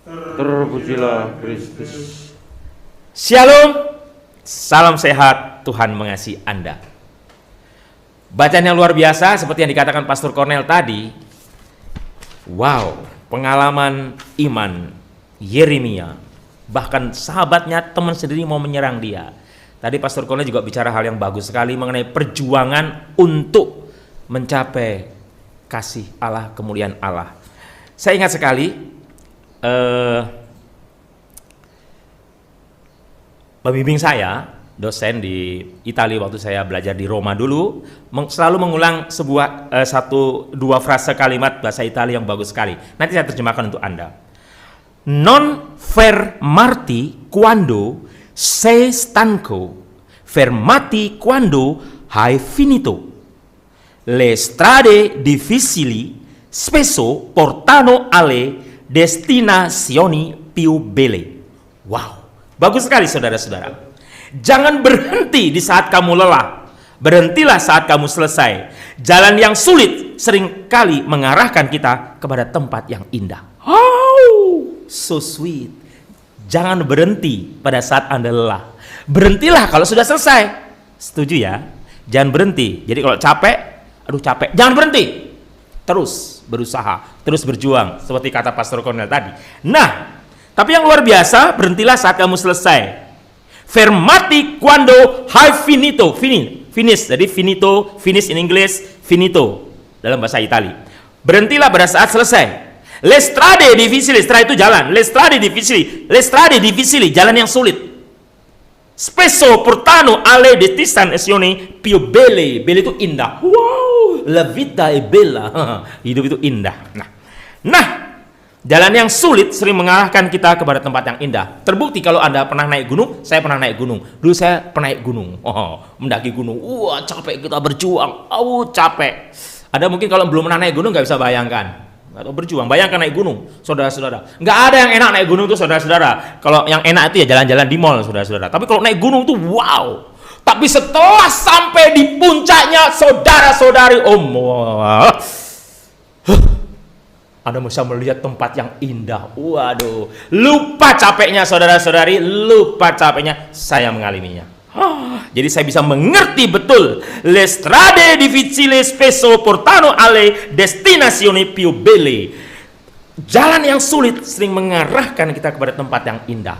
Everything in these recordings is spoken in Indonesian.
Terpujilah Kristus. Shalom, salam sehat, Tuhan mengasihi Anda. Bacaan yang luar biasa seperti yang dikatakan Pastor Cornel tadi. Wow, pengalaman iman Yeremia. Bahkan sahabatnya, teman sendiri mau menyerang dia. Tadi Pastor Cornel juga bicara hal yang bagus sekali mengenai perjuangan untuk mencapai kasih Allah, kemuliaan Allah. Saya ingat sekali pembimbing saya, dosen di Italia waktu saya belajar di Roma dulu, selalu mengulang dua frase kalimat bahasa Italia yang bagus sekali. Nanti saya terjemahkan untuk Anda. Non fermarti quando sei stanco, fermati quando hai finito. Le strade difficili spesso portano alle destinazioni più belle. Wow, bagus sekali saudara-saudara. Jangan berhenti di saat kamu lelah. Berhentilah saat kamu selesai. Jalan yang sulit seringkali mengarahkan kita kepada tempat yang indah. Oh, so sweet. Jangan berhenti pada saat Anda lelah. Berhentilah kalau sudah selesai. Setuju ya? Jangan berhenti. Jadi kalau capek, aduh capek, jangan berhenti. Terus berusaha, terus berjuang, seperti kata Pastor Cornel tadi. Nah, tapi yang luar biasa, berhentilah saat kamu selesai. Fermati quando hai finito, finish. Jadi finito, finish in English, finito dalam bahasa Itali. Berhentilah pada saat selesai. Le strade difficili, setelah itu jalan. Le strade difficili, jalan yang sulit. Spesso portano alle destinazioni più belle. Belle itu indah. Wow, la vita è bella. Hidup itu indah. Nah, jalan yang sulit sering mengarahkan kita kepada tempat yang indah. Terbukti kalau Anda pernah naik gunung, saya pernah naik gunung. Dulu saya pernah naik gunung. Mendaki gunung. Wah, capek kita berjuang. Capek. Ada mungkin kalau belum pernah naik gunung nggak bisa bayangkan. Atau berjuang, bayangkan naik gunung, saudara-saudara. Nggak ada yang enak naik gunung tuh, saudara-saudara. Kalau yang enak itu ya jalan-jalan di mall, saudara-saudara. Tapi kalau naik gunung tuh wow. Tapi setelah sampai di puncaknya, saudara-saudari, Anda bisa melihat tempat yang indah. Waduh, lupa capeknya saudara-saudari, lupa capeknya. Saya mengalaminya. Jadi saya bisa mengerti betul. Le strade difficili spesso portano alle destinazioni più belle. Jalan yang sulit sering mengarahkan kita kepada tempat yang indah.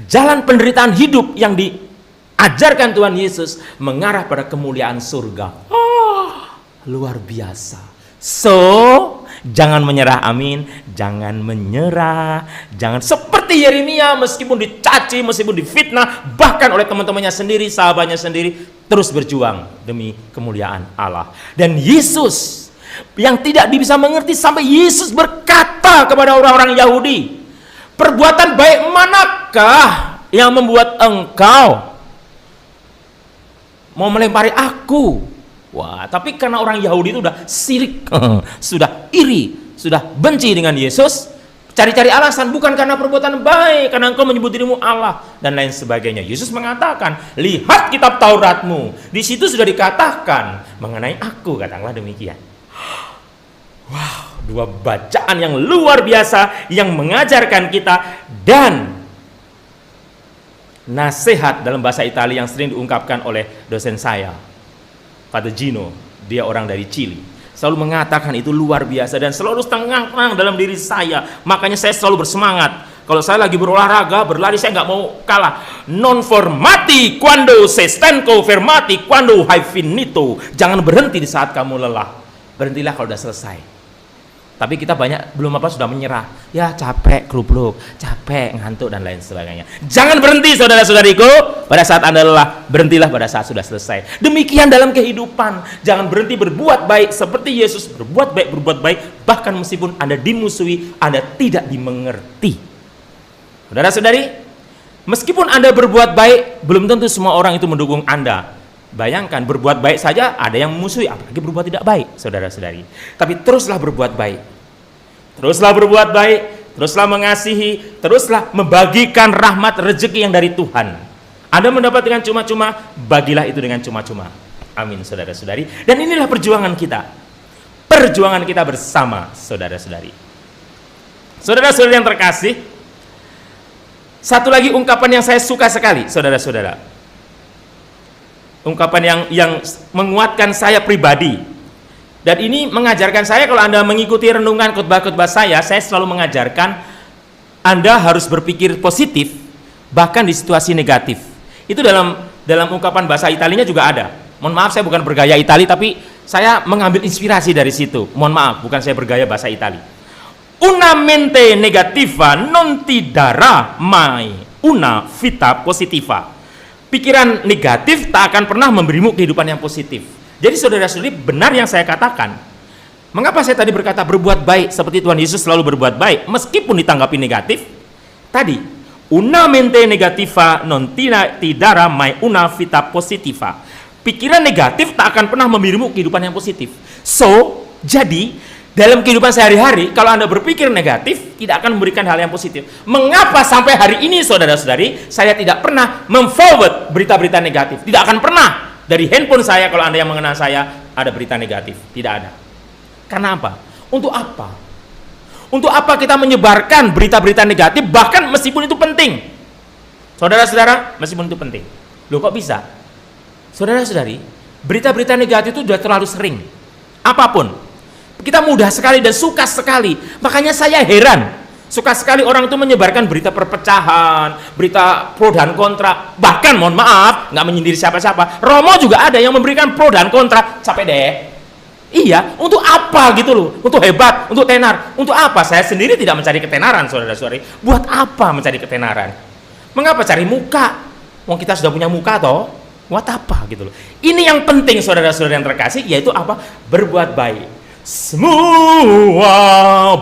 Jalan penderitaan hidup yang diajarkan Tuhan Yesus mengarah pada kemuliaan surga. Luar biasa. So, jangan menyerah, amin. Jangan menyerah. Jangan seperti Yeremia, meskipun dicaci, meskipun difitnah, bahkan oleh teman-temannya sendiri, sahabatnya sendiri, terus berjuang demi kemuliaan Allah. Dan Yesus yang tidak bisa mengerti, sampai Yesus berkata kepada orang-orang Yahudi, perbuatan baik manakah yang membuat engkau mau melempari aku? Wah, tapi karena orang Yahudi itu sudah sirik, sudah iri, sudah benci dengan Yesus, cari-cari alasan, bukan karena perbuatan baik, karena engkau menyebut dirimu Allah, dan lain sebagainya. Yesus mengatakan, lihat kitab Tauratmu, di situ sudah dikatakan mengenai aku, katakanlah demikian. Wow, dua bacaan yang luar biasa, yang mengajarkan kita, dan nasihat dalam bahasa Italia yang sering diungkapkan oleh dosen saya, Father Gino, dia orang dari Chili, selalu mengatakan itu luar biasa dan selalu tenang dalam diri saya. Makanya saya selalu bersemangat. Kalau saya lagi berolahraga, berlari, saya nggak mau kalah. Non fermati quando sei stanco, fermati quando hai finito. Jangan berhenti di saat kamu lelah. Berhentilah kalau sudah selesai. Tapi kita banyak belum sudah menyerah. Ya capek, kerubluk, capek, ngantuk dan lain sebagainya. Jangan berhenti saudara-saudariku pada saat Anda lelah. Berhentilah pada saat sudah selesai. Demikian dalam kehidupan. Jangan berhenti berbuat baik seperti Yesus berbuat baik, bahkan meskipun Anda dimusuhi, Anda tidak dimengerti. Saudara-saudari, meskipun Anda berbuat baik, belum tentu semua orang itu mendukung Anda. Bayangkan, berbuat baik saja ada yang memusuhi, apalagi berbuat tidak baik, saudara-saudari. Tapi teruslah berbuat baik. Teruslah berbuat baik, teruslah mengasihi, teruslah membagikan rahmat rezeki yang dari Tuhan. Anda mendapat dengan cuma-cuma, bagilah itu dengan cuma-cuma. Amin, saudara-saudari. Dan inilah perjuangan kita. Perjuangan kita bersama, saudara-saudari. Saudara-saudari yang terkasih, Satu lagi ungkapan yang saya suka sekali, saudara-saudara. Ungkapan yang menguatkan saya pribadi. Dan ini mengajarkan saya, kalau Anda mengikuti renungan khotbah-khotbah saya selalu mengajarkan Anda harus berpikir positif bahkan di situasi negatif. Itu dalam ungkapan bahasa Italinya juga ada. Mohon maaf, saya bukan bergaya Itali, tapi saya mengambil inspirasi dari situ. Mohon maaf, bukan saya bergaya bahasa Itali. Una mente negativa non ti darà mai una vita positiva. Pikiran negatif tak akan pernah memberimu kehidupan yang positif. Jadi saudara-saudari, benar yang saya katakan. Mengapa saya tadi berkata berbuat baik seperti Tuhan Yesus selalu berbuat baik meskipun ditanggapi negatif? Tadi, una mente negativa non ti darà mai una vita positiva. Pikiran negatif tak akan pernah memberimu kehidupan yang positif. So, jadi dalam kehidupan sehari-hari, kalau Anda berpikir negatif, tidak akan memberikan hal yang positif. Mengapa sampai hari ini, saudara-saudari, saya tidak pernah memforward berita-berita negatif? Tidak akan pernah. Dari handphone saya, kalau Anda yang mengenal saya, ada berita negatif. Tidak ada. Karena apa? Untuk apa? Untuk apa kita menyebarkan berita-berita negatif, bahkan meskipun itu penting? Saudara-saudara, meskipun itu penting. Loh, kok bisa? Saudara-saudari, berita-berita negatif itu sudah terlalu sering. Apapun. Kita mudah sekali dan suka sekali. Makanya saya heran. Suka sekali orang itu menyebarkan berita perpecahan, berita pro dan kontra. Bahkan, mohon maaf, nggak menyindir siapa-siapa. Romo juga ada yang memberikan pro dan kontra. Capek deh. Iya, untuk apa gitu loh? Untuk hebat, untuk tenar. Untuk apa? Saya sendiri tidak mencari ketenaran, saudara-saudari. Buat apa mencari ketenaran? Mengapa cari muka? Wong kita sudah punya muka toh. Buat apa gitu loh? Ini yang penting, saudara-saudara yang terkasih, yaitu apa? Berbuat baik. Semua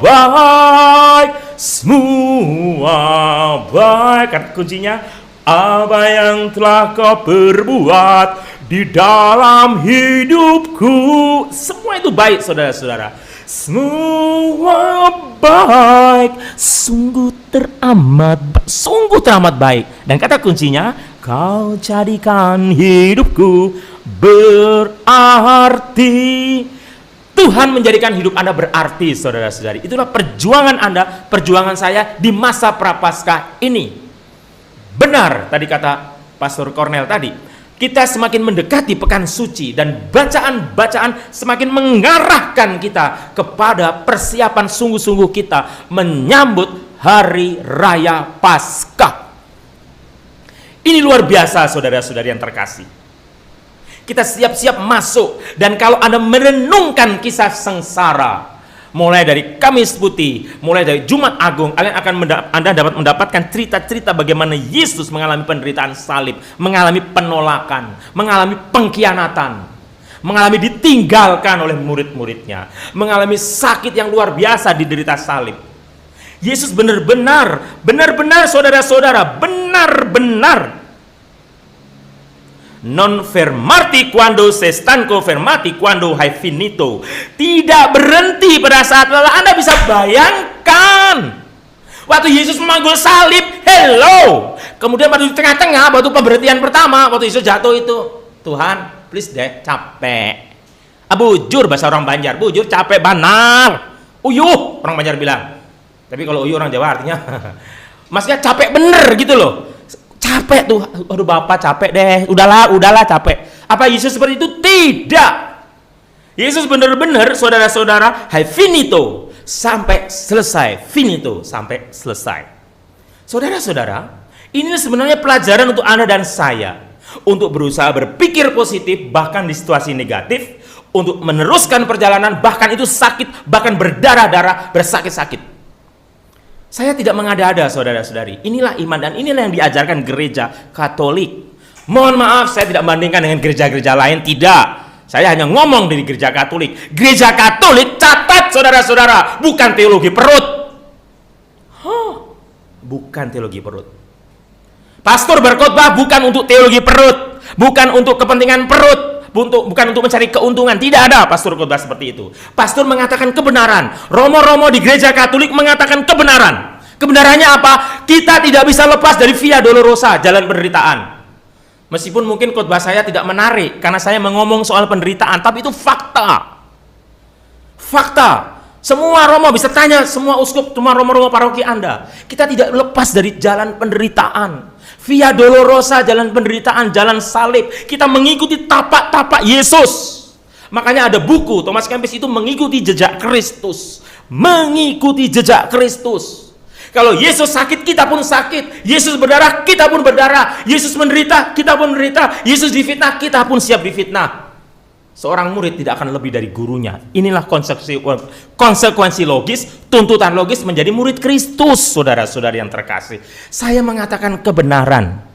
baik, semua baik. Kata kuncinya, apa yang telah kau perbuat di dalam hidupku, semua itu baik, saudara-saudara. Semua baik, sungguh teramat baik. Dan kata kuncinya, kau jadikan hidupku berarti. Tuhan menjadikan hidup Anda berarti, saudara-saudari. Itulah perjuangan Anda, perjuangan saya di masa Prapaskah ini. Benar, tadi kata Pastor Cornel tadi, kita semakin mendekati pekan suci dan bacaan-bacaan semakin mengarahkan kita kepada persiapan sungguh-sungguh kita menyambut Hari Raya Paskah. Ini luar biasa, saudara-saudari yang terkasih. Kita siap-siap masuk, dan kalau Anda merenungkan kisah sengsara, mulai dari Kamis Putih, mulai dari Jumat Agung, Anda dapat mendapatkan cerita-cerita bagaimana Yesus mengalami penderitaan salib, mengalami penolakan, mengalami pengkhianatan, mengalami ditinggalkan oleh murid-muridnya, mengalami sakit yang luar biasa diderita salib. Yesus benar-benar saudara-saudara, benar-benar non fermarti quando sei stanco, fermati quando hai finito. Tidak berhenti pada saat lelah. Anda bisa bayangkan waktu Yesus memanggul salib, hello. Kemudian pada di tengah-tengah, waktu pemberhentian pertama, waktu Yesus jatuh itu, Tuhan, please deh, capek. Bujur, bahasa orang Banjar, bujur, capek banar. Uyuh, orang Banjar bilang. Tapi kalau uyuh orang Jawa artinya, maksudnya capek bener gitu loh. Capek tuh, aduh Bapak capek deh, udahlah capek. Apa Yesus seperti itu? Tidak. Yesus benar-benar, saudara-saudara, hai finito, sampai selesai, finito, sampai selesai. Saudara-saudara, ini sebenarnya pelajaran untuk Anda dan saya, untuk berusaha berpikir positif, bahkan di situasi negatif, untuk meneruskan perjalanan, bahkan itu sakit, bahkan berdarah-darah, bersakit-sakit. Saya tidak mengada-ada, saudara-saudari. Inilah iman dan inilah yang diajarkan gereja Katolik. Mohon maaf, saya tidak membandingkan dengan gereja-gereja lain, tidak. Saya hanya ngomong dari gereja Katolik. Gereja Katolik, catat saudara-saudara, bukan teologi perut. Bukan teologi perut. Pastor berkhotbah bukan untuk teologi perut, bukan untuk kepentingan perut, bukan untuk mencari keuntungan. Tidak ada pastor khotbah seperti itu. Pastor mengatakan kebenaran. Romo-romo di gereja Katolik mengatakan kebenaran. Kebenarannya apa? Kita tidak bisa lepas dari Via Dolorosa, jalan penderitaan. Meskipun mungkin khotbah saya tidak menarik karena saya mengomong soal penderitaan, tapi itu fakta. Fakta. Semua romo bisa tanya, semua uskup, semua romo-romo paroki Anda. Kita tidak lepas dari jalan penderitaan. Via Dolorosa, jalan penderitaan, jalan salib. Kita mengikuti tapak-tapak Yesus. Makanya ada buku Thomas Kempis itu mengikuti jejak Kristus. Mengikuti jejak Kristus. Kalau Yesus sakit, kita pun sakit. Yesus berdarah, kita pun berdarah. Yesus menderita, kita pun menderita. Yesus difitnah, kita pun siap difitnah. Seorang murid tidak akan lebih dari gurunya. Inilah konsekuensi logis, tuntutan logis menjadi murid Kristus, saudara-saudari yang terkasih. Saya mengatakan kebenaran.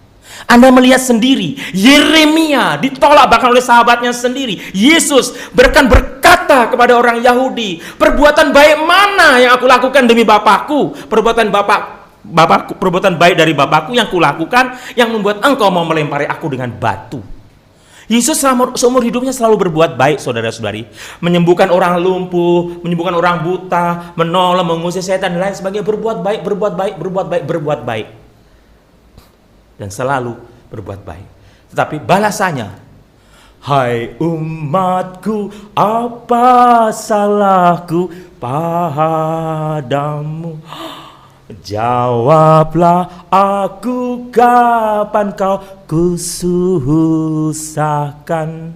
Anda melihat sendiri, Yeremia ditolak bahkan oleh sahabatnya sendiri. Yesus berkata kepada orang Yahudi, perbuatan baik mana yang aku lakukan demi Bapakku? Perbuatan baik dari Bapakku yang kulakukan, yang membuat engkau mau melempari aku dengan batu. Yesus seumur hidupnya selalu berbuat baik, saudara-saudari. Menyembuhkan orang lumpuh, menyembuhkan orang buta, menolong, mengusir setan, dan lain sebagainya. Berbuat baik. Dan selalu berbuat baik. Tetapi balasannya, hai umatku, apa salahku padamu? Jawablah aku, kapan kau kususahkan?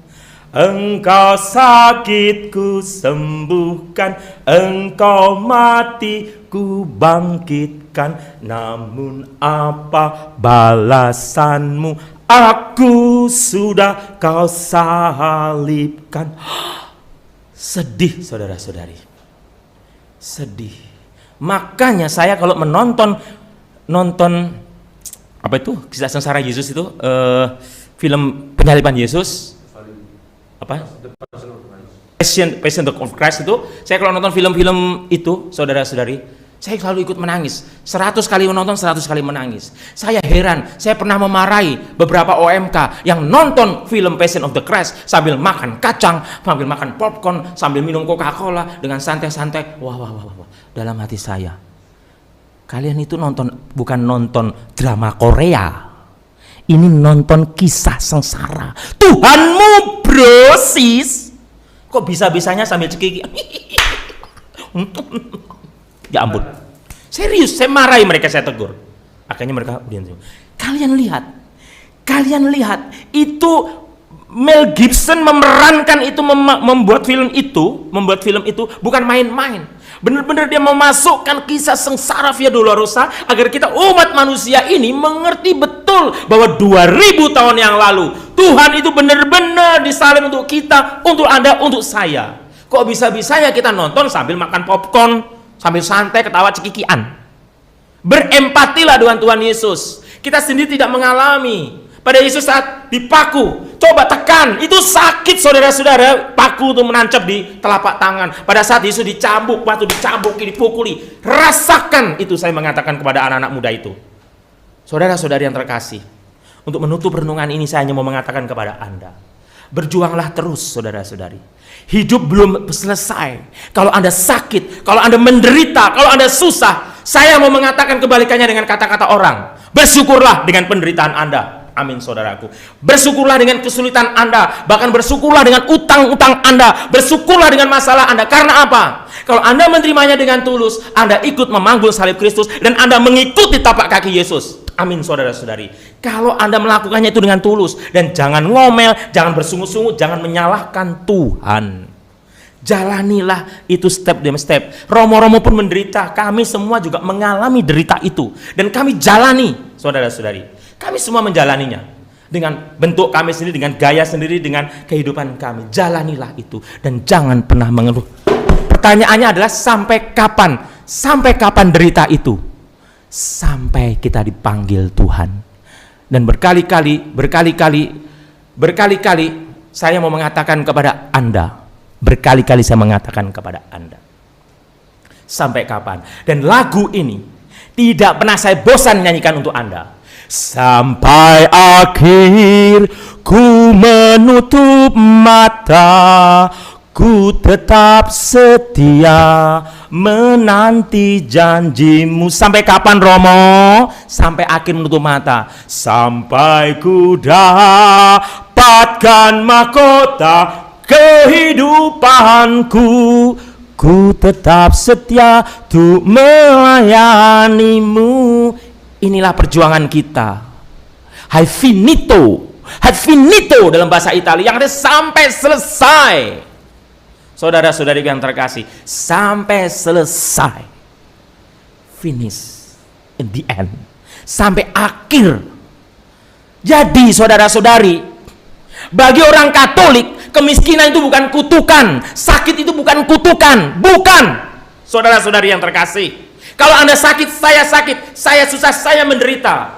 Engkau sakit ku sembuhkan, engkau mati ku bangkitkan. Namun apa balasanmu? Aku sudah kau salibkan. Sedih, saudara-saudari. Sedih. Makanya saya kalau nonton apa itu kisah sengsara Yesus itu, film penyaliban Yesus, apa? Passion of Christ itu, saya kalau nonton film-film itu, saudara-saudari, saya selalu ikut menangis. 100 kali menonton, 100 kali menangis. Saya heran, saya pernah memarahi beberapa OMK yang nonton film Passion of the Christ sambil makan kacang, sambil makan popcorn, sambil minum Coca-Cola dengan santai-santai. Wah. Dalam hati saya, kalian itu bukan nonton drama Korea. Ini nonton kisah sengsara Tuhanmu, bro, sis. Kok bisa-bisanya sambil cekiki? Ya ampun. Serius, saya marahi mereka, saya tegur. Akhirnya mereka diam. Kalian lihat itu Mel Gibson memerankan itu, membuat film itu bukan main-main. Benar-benar dia memasukkan kisah sengsara via Dolorosa agar kita umat manusia ini mengerti betul bahwa 2000 tahun yang lalu Tuhan itu benar-benar disalib untuk kita, untuk Anda, untuk saya. Kok bisa-bisanya kita nonton sambil makan popcorn, sambil santai ketawa cekikian? Berempatilah dengan Tuhan Yesus. Kita sendiri tidak mengalami. Pada Yesus saat dipaku, coba tekan, itu sakit, saudara-saudara. Paku itu menancap di telapak tangan. Pada saat Yesus dicambuk, waktu dicambuki, dipukuli, rasakan itu. Saya mengatakan kepada anak-anak muda itu, saudara-saudari yang terkasih, untuk menutup renungan ini saya hanya mau mengatakan kepada Anda, berjuanglah terus, saudara-saudari. Hidup belum selesai. Kalau Anda sakit, kalau Anda menderita, kalau Anda susah, saya mau mengatakan kebalikannya dengan kata-kata orang. Bersyukurlah dengan penderitaan Anda. Amin, saudaraku. Bersyukurlah dengan kesulitan Anda, bahkan bersyukurlah dengan utang-utang Anda, bersyukurlah dengan masalah Anda. Karena apa? Kalau Anda menerimanya dengan tulus, Anda ikut memanggul salib Kristus dan Anda mengikuti tapak kaki Yesus. Amin, saudara-saudari. Kalau Anda melakukannya itu dengan tulus, dan jangan ngomel, jangan bersungut-sungut, jangan menyalahkan Tuhan. Jalanilah itu step demi step. Romo-romo pun menderita, kami semua juga mengalami derita itu, dan kami jalani, saudara-saudari. Kami semua menjalaninya dengan bentuk kami sendiri, dengan gaya sendiri, dengan kehidupan kami. Jalanilah itu dan jangan pernah mengeluh. Pertanyaannya adalah sampai kapan? Sampai kapan derita itu? Sampai kita dipanggil Tuhan. Dan berkali-kali saya mau mengatakan kepada Anda. Berkali-kali saya mengatakan kepada Anda. Sampai kapan? Dan lagu ini tidak pernah saya bosan nyanyikan untuk Anda. Sampai akhir ku menutup mata, ku tetap setia menanti janjimu. Sampai kapan, Romo? Sampai akhir menutup mata. Sampai ku dapatkan mahkota kehidupanku, ku tetap setia untuk melayanimu. Inilah perjuangan kita. Hai finito dalam bahasa Italia, yang ada sampai selesai. Saudara-saudari yang terkasih, sampai selesai. Finish, in the end, sampai akhir. Jadi saudara-saudari, bagi orang Katolik, kemiskinan itu bukan kutukan, sakit itu bukan kutukan, bukan. Saudara-saudari yang terkasih, kalau Anda sakit, saya susah, saya menderita,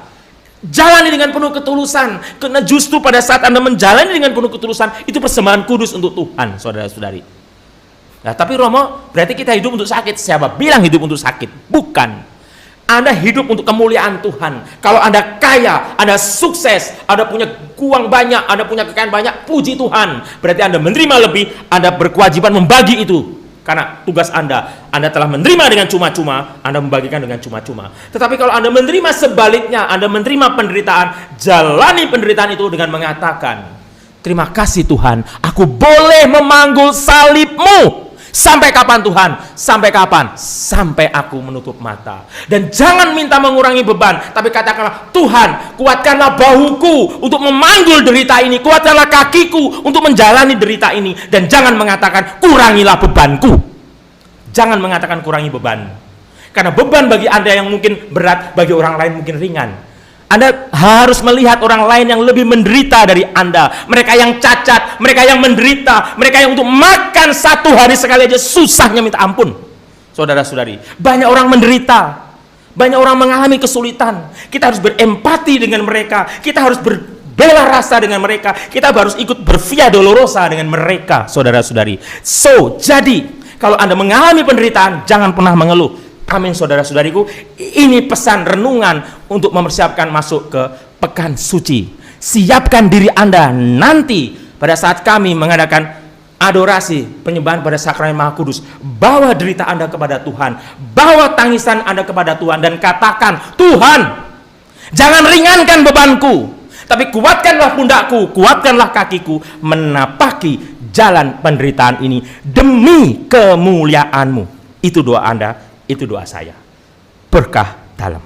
jalani dengan penuh ketulusan, karena justru pada saat Anda menjalani dengan penuh ketulusan, itu persembahan kudus untuk Tuhan, saudara-saudari. Nah, tapi Romo, berarti kita hidup untuk sakit. Siapa bilang hidup untuk sakit? Bukan. Anda hidup untuk kemuliaan Tuhan. Kalau Anda kaya, Anda sukses, Anda punya uang banyak, Anda punya kekayaan banyak, puji Tuhan. Berarti Anda menerima lebih, Anda berkewajiban membagi itu. Karena tugas Anda telah menerima dengan cuma-cuma, Anda membagikan dengan cuma-cuma. Tetapi kalau Anda menerima sebaliknya, Anda menerima penderitaan, jalani penderitaan itu dengan mengatakan, terima kasih Tuhan, aku boleh memanggul salibmu. Sampai kapan Tuhan? Sampai kapan? Sampai aku menutup mata. Dan jangan minta mengurangi beban, tapi katakanlah, Tuhan, kuatkanlah bahuku untuk memanggul derita ini, kuatkanlah kakiku untuk menjalani derita ini, dan jangan mengatakan kurangilah bebanku. Jangan mengatakan kurangi beban, karena beban bagi Anda yang mungkin berat, bagi orang lain mungkin ringan. Anda harus melihat orang lain yang lebih menderita dari Anda. Mereka yang cacat, mereka yang menderita, mereka yang untuk makan 1 hari sekali aja susahnya minta ampun. Saudara-saudari, banyak orang menderita, banyak orang mengalami kesulitan. Kita harus berempati dengan mereka, kita harus berbela rasa dengan mereka, kita harus ikut bervia dolorosa dengan mereka, saudara-saudari. Jadi, kalau Anda mengalami penderitaan, jangan pernah mengeluh. Amin, saudara-saudariku. Ini pesan renungan untuk mempersiapkan masuk ke pekan suci. Siapkan diri Anda nanti pada saat kami mengadakan adorasi penyembahan pada sakramen Maha Kudus. Bawa derita Anda kepada Tuhan, bawa tangisan Anda kepada Tuhan, dan katakan, Tuhan, jangan ringankan bebanku, tapi kuatkanlah pundakku, kuatkanlah kakiku menapaki jalan penderitaan ini demi kemuliaan-Mu. Itu doa Anda, itu doa saya. Berkah dalam.